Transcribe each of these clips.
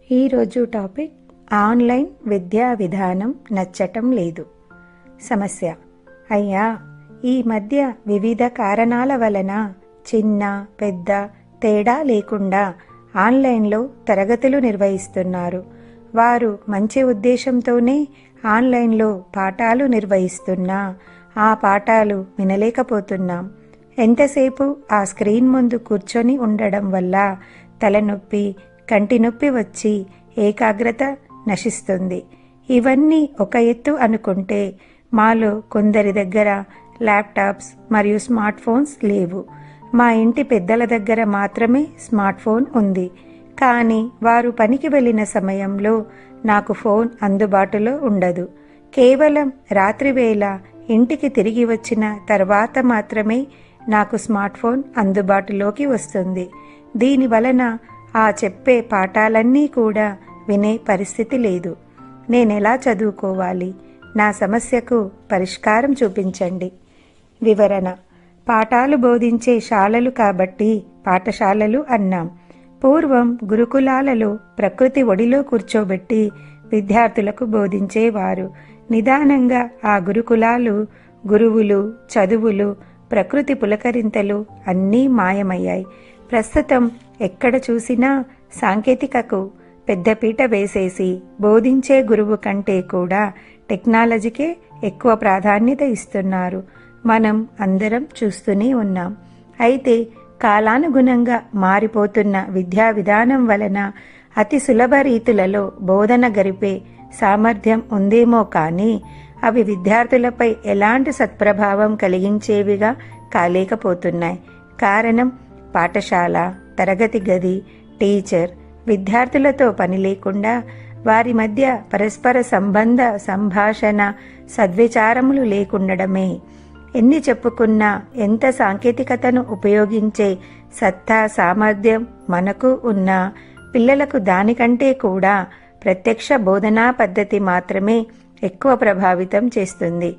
ఈరోజు topic online విద్యా విధానం నచ్చటం లేదు. సమస్య: అయ్యా, ఈ మధ్య వివిధ కారణాల వలన చిన్న పెద్ద తేడా లేకుండా ఆన్లైన్లో తరగతులు నిర్వహిస్తున్నారు. వారు మంచి ఉద్దేశంతోనే ఆన్లైన్లో పాఠాలు నిర్వహిస్తున్నా ఆ పాఠాలు వినలేకపోతున్నాం. ఎంతసేపు ఆ స్క్రీన్ ముందు కూర్చొని ఉండడం వల్ల తలనొప్పి, కంటి నొప్పి వచ్చి ఏకాగ్రత నశిస్తుంది. ఇవన్నీ ఒక ఎత్తు అనుకుంటే, మాలో కొందరి దగ్గర ల్యాప్టాప్స్ మరియు స్మార్ట్ ఫోన్స్ లేవు. మా ఇంటి పెద్దల దగ్గర మాత్రమే స్మార్ట్ ఫోన్ ఉంది. కానీ వారు పనికి వెళ్ళిన సమయంలో నాకు ఫోన్ అందుబాటులో ఉండదు. కేవలం రాత్రివేళ ఇంటికి తిరిగి వచ్చిన తర్వాత మాత్రమే నాకు స్మార్ట్ ఫోన్ అందుబాటులోకి వస్తుంది. దీని వలన ఆ చెప్పే పాఠాలన్నీ కూడా వినే పరిస్థితి లేదు. నేనెలా చదువుకోవాలి? నా సమస్యకు పరిష్కారం చూపించండి. వివరణ: పాఠాలు బోధించే శాలలు కాబట్టి పాఠశాలలు అన్నాం. పూర్వం గురుకులాలలో ప్రకృతి ఒడిలో కూర్చోబెట్టి విద్యార్థులకు బోధించేవారు. నిదానంగా ఆ గురుకులాలు, గురువులు, చదువులు, ప్రకృతి పులకరింతలు అన్నీ మాయమయ్యాయి. ప్రస్తుతం ఎక్కడ చూసినా సాంకేతికకు పెద్దపీట వేసేసి బోధించే గురువు కంటే కూడా టెక్నాలజీకే ఎక్కువ ప్రాధాన్యత ఇస్తున్నారు. మనం అందరం చూస్తూనే ఉన్నాం. అయితే కాలానుగుణంగా మారిపోతున్న విద్యా విధానం వలన అతి సులభ రీతులలో బోధన గరిపే సామర్థ్యం ఉందేమో కానీ అవి విద్యార్థులపై ఎలాంటి సత్ప్రభావం కలిగించేవిగా కాలేకపోతున్నాయి. కారణం పాఠశాల, తరగతి గది, టీచర్, విద్యార్థులతో పని లేకుండా వారి మధ్య పరస్పర సంబంధ, సంభాషణ, సద్విచారములు లేకుండడమే. ఎన్ని చెప్పుకున్నా, ఎంత సాంకేతికతను ఉపయోగించే సత్తా, సామర్థ్యం మనకు ఉన్నా పిల్లలకు దానికంటే కూడా ప్రత్యక్ష బోధనా పద్ధతి మాత్రమే ఎక్కువ ప్రభావితం చేస్తుంది.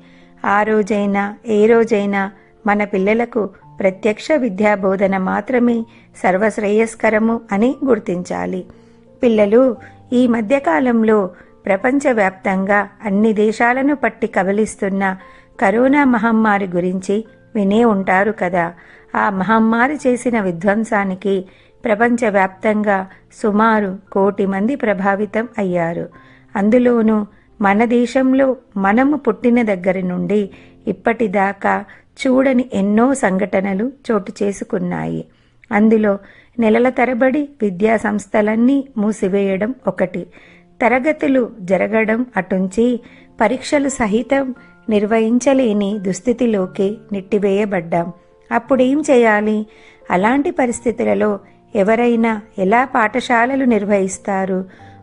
ఆ రోజైనా ఏ రోజైనా మన పిల్లలకు ప్రత్యక్ష విద్యా బోధన మాత్రమే సర్వశ్రేయస్కరము అని గుర్తించాలి. పిల్లలు ఈ మధ్యకాలంలో ప్రపంచవ్యాప్తంగా అన్ని దేశాలను పట్టి కబలిస్తున్న కరోనా మహమ్మారి గురించి వినే ఉంటారు కదా. ఆ మహమ్మారి చేసిన విధ్వంసానికి ప్రపంచవ్యాప్తంగా సుమారు 1 కోటి మంది ప్రభావితం అయ్యారు. అందులోనూ మన దేశంలో మనము పుట్టిన దగ్గర నుండి ఇప్పటిదాకా చూడని ఎన్నో సంఘటనలు చోటు చేసుకున్నాయి. అందులో నెలల తరబడి విద్యా సంస్థలన్నీ మూసివేయడం ఒకటి. తరగతులు జరగడం అటుంచి పరీక్షలు సహితం నిర్వహించలేని దుస్థితిలోకి నెట్టివేయబడ్డాం. అప్పుడేం చేయాలి? అలాంటి పరిస్థితులలో ఎవరైనా ఎలా పాఠశాలలు నిర్వహిస్తారు?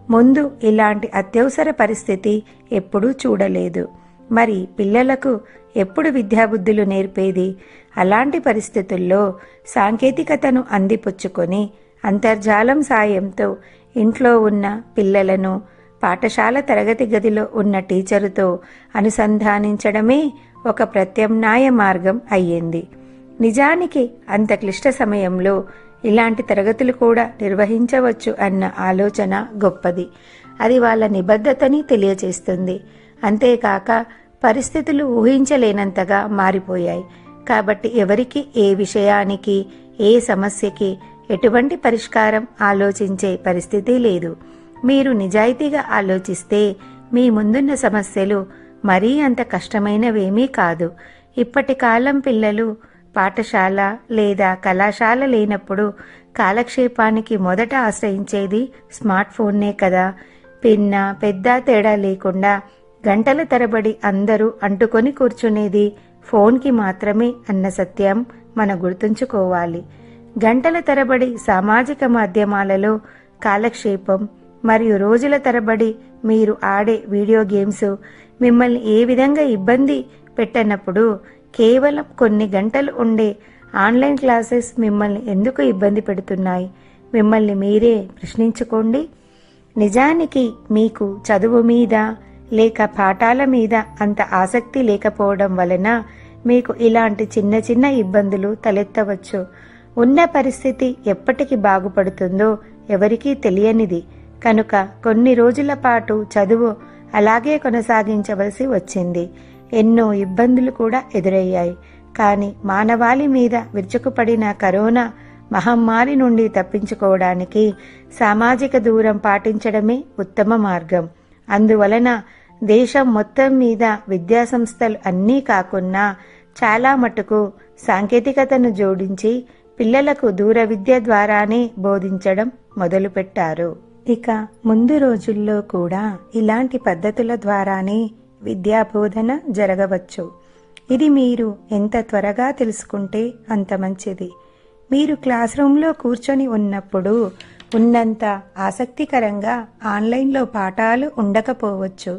ముందు ఇలాంటి అత్యవసర పరిస్థితి ఎప్పుడూ చూడలేదు. మరి పిల్లలకు ఎప్పుడు విద్యాబుద్ధులు నేర్పేది? అలాంటి పరిస్థితుల్లో సాంకేతికతను అందిపుచ్చుకొని అంతర్జాలం సాయంతో ఇంట్లో ఉన్న పిల్లలను పాఠశాల తరగతి గదిలో ఉన్న టీచరుతో అనుసంధానించడమే ఒక ప్రత్యామ్నాయ మార్గం అయ్యింది. నిజానికి అంత క్లిష్ట సమయంలో ఇలాంటి తరగతులు కూడా నిర్వహించవచ్చు అన్న ఆలోచన గొప్పది. అది వాళ్ళ నిబద్ధతని తెలియచేస్తుంది. అంతేకాక పరిస్థితులు ఊహించలేనంతగా మారిపోయాయి. కాబట్టి ఎవరికి ఏ విషయానికి, ఏ సమస్యకి ఎటువంటి పరిష్కారం ఆలోచించే పరిస్థితి లేదు. మీరు నిజాయితీగా ఆలోచిస్తే మీ ముందున్న సమస్యలు మరీ అంత కష్టమైనవేమీ కాదు. ఇప్పటి కాలం పిల్లలు పాఠశాల లేదా కళాశాల లేనప్పుడు కాలక్షేపానికి మొదట ఆశ్రయించేది స్మార్ట్ ఫోన్నే కదా. పిన్న పెద్ద తేడా లేకుండా గంటల తరబడి అందరూ అంటుకొని కూర్చునేది ఫోన్కి మాత్రమే అన్న సత్యం మనం గుర్తుంచుకోవాలి. గంటల తరబడి సామాజిక మాధ్యమాలలో కాలక్షేపం మరియు రోజుల తరబడి మీరు ఆడే వీడియో గేమ్స్ మిమ్మల్ని ఏ విధంగా ఇబ్బంది పెట్టనప్పుడు కేవలం కొన్ని గంటలు ఉండే ఆన్లైన్ క్లాసెస్ మిమ్మల్ని ఎందుకు ఇబ్బంది పెడుతున్నాయి? మిమ్మల్ని మీరే ప్రశ్నించుకోండి. నిజానికి మీకు చదువు మీద లేక పాఠాల మీద అంత ఆసక్తి లేకపోవడం వలన మీకు ఇలాంటి చిన్న చిన్న ఇబ్బందులు తలెత్తవచ్చు. ఉన్న పరిస్థితి ఎప్పటికి బాగుపడుతుందో ఎవరికీ తెలియనిది. కనుక కొన్ని రోజుల పాటు చదువు అలాగే కొనసాగించవలసి వచ్చింది. ఎన్నో ఇబ్బందులు కూడా ఎదురయ్యాయి. కానీ మానవాళి మీద విరుచుకుపడిన కరోనా మహమ్మారి నుండి తప్పించుకోవడానికి సామాజిక దూరం పాటించడమే ఉత్తమ మార్గం. అందువలన దేశం మొత్తం మీద విద్యాసంస్థలు అన్నీ కాకున్నా చాలా మటుకు సాంకేతికతను జోడించి పిల్లలకు దూర విద్య ద్వారానే బోధించడం మొదలుపెట్టారు. ఇక ముందు రోజుల్లో కూడా ఇలాంటి పద్ధతుల ద్వారానే విద్యాబోధన జరగవచ్చు. ఇది మీరు ఎంత త్వరగా తెలుసుకుంటే అంత మంచిది. మీరు క్లాస్ రూమ్లో కూర్చొని ఉన్నప్పుడు ఉన్నంత ఆసక్తికరంగా ఆన్లైన్లో పాఠాలు ఉండకపోవచ్చు,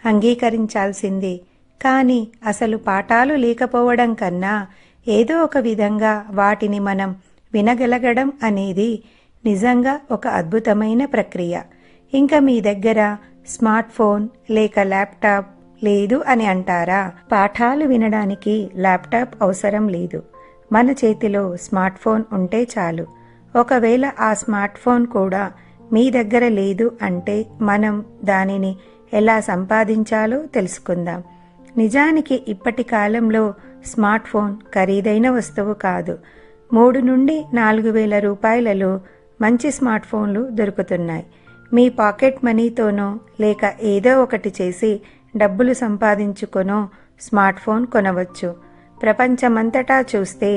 అంగీకరించాల్సిందే. కానీ అసలు పాఠాలు లేకపోవడం కన్నా ఏదో ఒక విధంగా వాటిని మనం వినగలగడం అనేది నిజంగా ఒక అద్భుతమైన ప్రక్రియ. ఇంకా మీ దగ్గర స్మార్ట్ ఫోన్ లేక ల్యాప్టాప్ లేదు అని అంటారా? పాఠాలు వినడానికి ల్యాప్టాప్ అవసరం లేదు. మన చేతిలో స్మార్ట్ ఫోన్ ఉంటే చాలు. ఒకవేళ ఆ స్మార్ట్ ఫోన్ కూడా మీ దగ్గర లేదు అంటే మనం దానిని ఎలా సంపాదించాలో తెలుసుకుందాం. నిజానికి ఇప్పటి కాలంలో స్మార్ట్ ఫోన్ ఖరీదైన వస్తువు కాదు. 3 నుండి 4,000 రూపాయలలో మంచి స్మార్ట్ ఫోన్లు దొరుకుతున్నాయి. మీ పాకెట్ మనీతోనో లేక ఏదో ఒకటి చేసి డబ్బులు సంపాదించుకొనో స్మార్ట్ ఫోన్ కొనవచ్చు. ప్రపంచమంతటా చూస్తే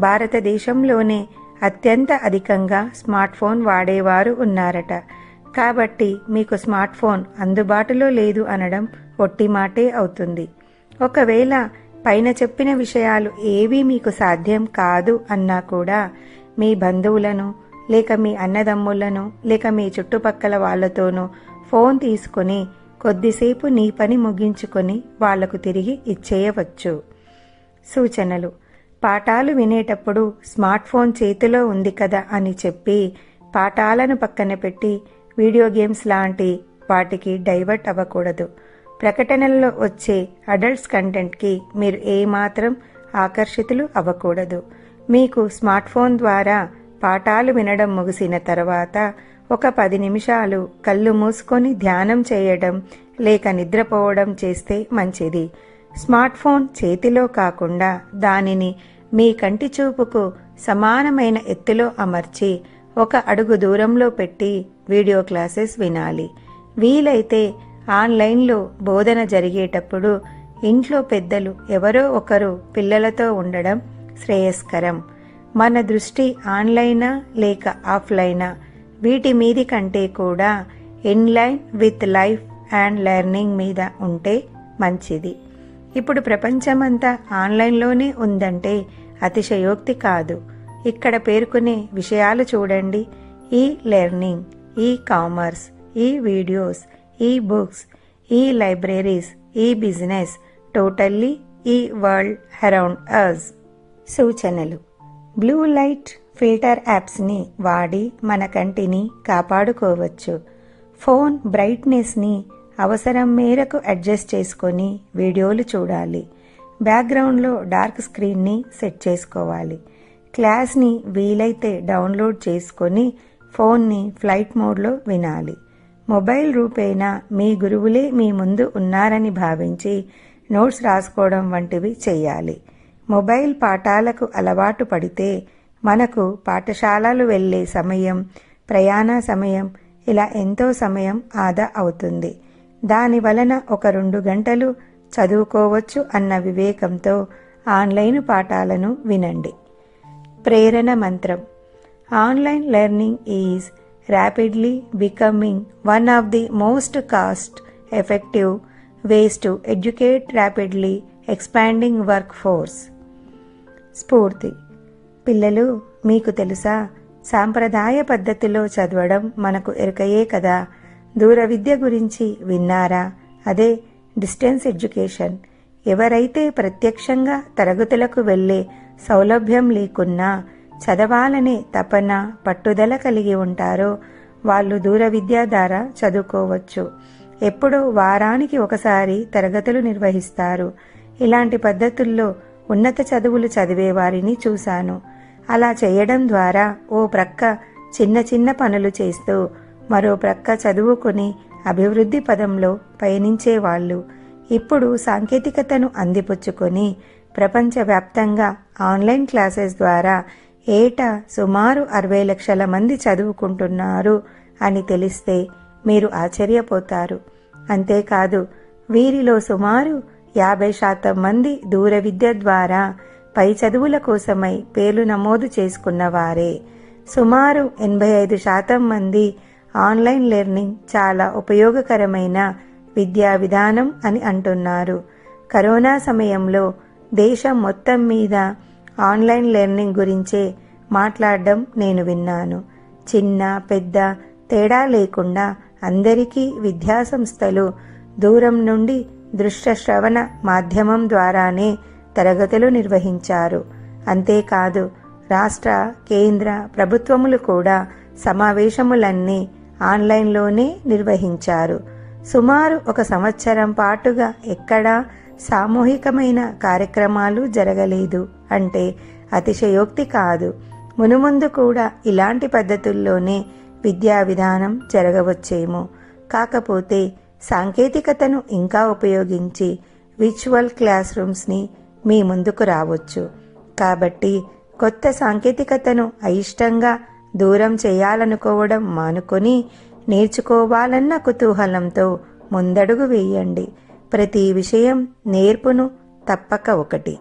భారతదేశంలోనే అత్యంత అధికంగా స్మార్ట్ ఫోన్ వాడేవారు ఉన్నారట. కాబట్టి మీకు స్మార్ట్ ఫోన్ అందుబాటులో లేదు అనడం ఒట్టి మాటే అవుతుంది. ఒకవేళ పైన చెప్పిన విషయాలు ఏవీ మీకు సాధ్యం కాదు అన్నా కూడా మీ బంధువులను లేక మీ అన్నదమ్ములను లేక మీ చుట్టుపక్కల వాళ్లతోనూ ఫోన్ తీసుకుని కొద్దిసేపు నీ పని ముగించుకొని వాళ్లకు తిరిగి ఇచ్చేయవచ్చు. సూచనలు: పాఠాలు వినేటప్పుడు స్మార్ట్ ఫోన్ చేతిలో ఉంది కదా అని చెప్పి పాఠాలను పక్కన పెట్టి వీడియో గేమ్స్ లాంటి వాటికి డైవర్ట్ అవ్వకూడదు. ప్రకటనల్లో వచ్చే అడల్ట్స్ కంటెంట్కి మీరు ఏమాత్రం ఆకర్షితులు అవ్వకూడదు. మీకు స్మార్ట్ ఫోన్ ద్వారా పాఠాలు వినడం ముగిసిన తర్వాత ఒక 10 నిమిషాలు కళ్ళు మూసుకొని ధ్యానం చేయడం లేక నిద్రపోవడం చేస్తే మంచిది. స్మార్ట్ ఫోన్ చేతిలో కాకుండా దానిని మీ కంటి చూపుకు సమానమైన ఎత్తులో అమర్చి 1 అడుగు దూరంలో పెట్టి వీడియో క్లాసెస్ వినాలి. వీలైతే ఆన్లైన్లో బోధన జరిగేటప్పుడు ఇంట్లో పెద్దలు ఎవరో ఒకరు పిల్లలతో ఉండడం శ్రేయస్కరం. మన దృష్టి ఆన్లైనా లేక ఆఫ్లైనా వీటి మీది కంటే కూడా inline with life and learning మీద ఉంటే మంచిది. ఇప్పుడు ప్రపంచమంతా ఆన్లైన్లోనే ఉందంటే అతిశయోక్తి కాదు. ఇక్కడ పేర్కొనే విషయాలు చూడండి: ఈ లెర్నింగ్, ఈ కామర్స్, ఈ వీడియోస్, ఈ బుక్స్, ఈ లైబ్రరీస్, ఈ బిజినెస్, టోటల్లీ ఈ వరల్డ్ అరౌండ్ అస్. సూచనలు: బ్లూ లైట్ ఫిల్టర్ యాప్స్ని వాడి మన కంటిని కాపాడుకోవచ్చు. ఫోన్ బ్రైట్నెస్ని అవసరం మేరకు అడ్జస్ట్ చేసుకొని వీడియోలు చూడాలి. బ్యాక్గ్రౌండ్లో డార్క్ స్క్రీన్ని సెట్ చేసుకోవాలి. క్లాస్ని వీలైతే డౌన్లోడ్ చేసుకొని ఫోన్ని ఫ్లైట్ మోడ్లో వినాలి. మొబైల్ రూపేణా మీ గురువులే మీ ముందు ఉన్నారని భావించి నోట్స్ రాసుకోవడం వంటివి చేయాలి. మొబైల్ పాఠాలకు అలవాటు పడితే మనకు పాఠశాలలు వెళ్ళే సమయం, ప్రయాణ సమయం, ఇలా ఎంతో సమయం ఆదా అవుతుంది. దాని వలన ఒక 2 గంటలు చదువుకోవచ్చు అన్న వివేకంతో ఆన్లైన్ పాఠాలను వినండి. ప్రేరణ మంత్రం: online learning is rapidly becoming one of the most cost-effective ways to educate rapidly expanding workforce. స్ఫూర్తి: పిల్లలు, మీకు తెలుసా, సాంప్రదాయ పద్ధతిలో చదవడం మనకు ఎరుకయే కదా. దూర విద్య గురించి విన్నారా? అదే డిస్టెన్స్ ఎడ్యుకేషన్. ఎవరైతే ప్రత్యక్షంగా తరగతులకు వెళ్ళే సౌలభ్యం లేకున్నా చదవాలనే తపన, పట్టుదల కలిగి ఉంటారో వాళ్ళు దూర విద్య ద్వారా చదువుకోవచ్చు. ఎప్పుడో వారానికి ఒకసారి తరగతులు నిర్వహిస్తారు. ఇలాంటి పద్ధతుల్లో ఉన్నత చదువులు చదివే వారిని చూశాను. అలా చేయడం ద్వారా ఓ ప్రక్క చిన్న చిన్న పనులు చేస్తూ మరో ప్రక్క చదువుకుని అభివృద్ధి పదంలో పయనించేవాళ్ళు. ఇప్పుడు సాంకేతికతను అందిపుచ్చుకొని ప్రపంచవ్యాప్తంగా ఆన్లైన్ క్లాసెస్ ద్వారా ఏటా సుమారు 60 లక్షల మంది చదువుకుంటున్నారు అని తెలిస్తే మీరు ఆశ్చర్యపోతారు. అంతేకాదు, వీరిలో సుమారు 50% మంది దూర విద్య ద్వారా పై చదువుల కోసమై పేర్లు నమోదు చేసుకున్నవారే. సుమారు 85% మంది ఆన్లైన్ లెర్నింగ్ చాలా ఉపయోగకరమైన విద్యా విధానం అని అంటున్నారు. కరోనా సమయంలో దేశం మొత్తం మీద ఆన్లైన్ లెర్నింగ్ గురించే మాట్లాడడం నేను విన్నాను. చిన్న పెద్ద తేడా లేకుండా అందరికీ విద్యాసంస్థలు దూరం నుండి దృశ్య శ్రవణ మాధ్యమం ద్వారానే తరగతులు నిర్వహించారు. అంతేకాదు, రాష్ట్ర కేంద్ర ప్రభుత్వములు కూడా సమావేశములన్నీ ఆన్లైన్లోనే నిర్వహించారు. సుమారు 1 సంవత్సరం పాటుగా ఎక్కడా సామూహికమైన కార్యక్రమాలు జరగలేదు అంటే అతిశయోక్తి కాదు. మునుముందు కూడా ఇలాంటి పద్ధతుల్లోనే విద్యా విధానం జరగవచ్చేమో. కాకపోతే సాంకేతికతను ఇంకా ఉపయోగించి విర్చువల్ క్లాస్ రూమ్స్ని మీ ముందుకు రావచ్చు. కాబట్టి కొత్త సాంకేతికతను అయిష్టంగా దూరం చేయాలనుకోవడం మానుకొని నేర్చుకోవాలన్న కుతూహలంతో ముందడుగు వేయండి. ప్రతి విషయం నేర్పును తప్పక ఒకటి.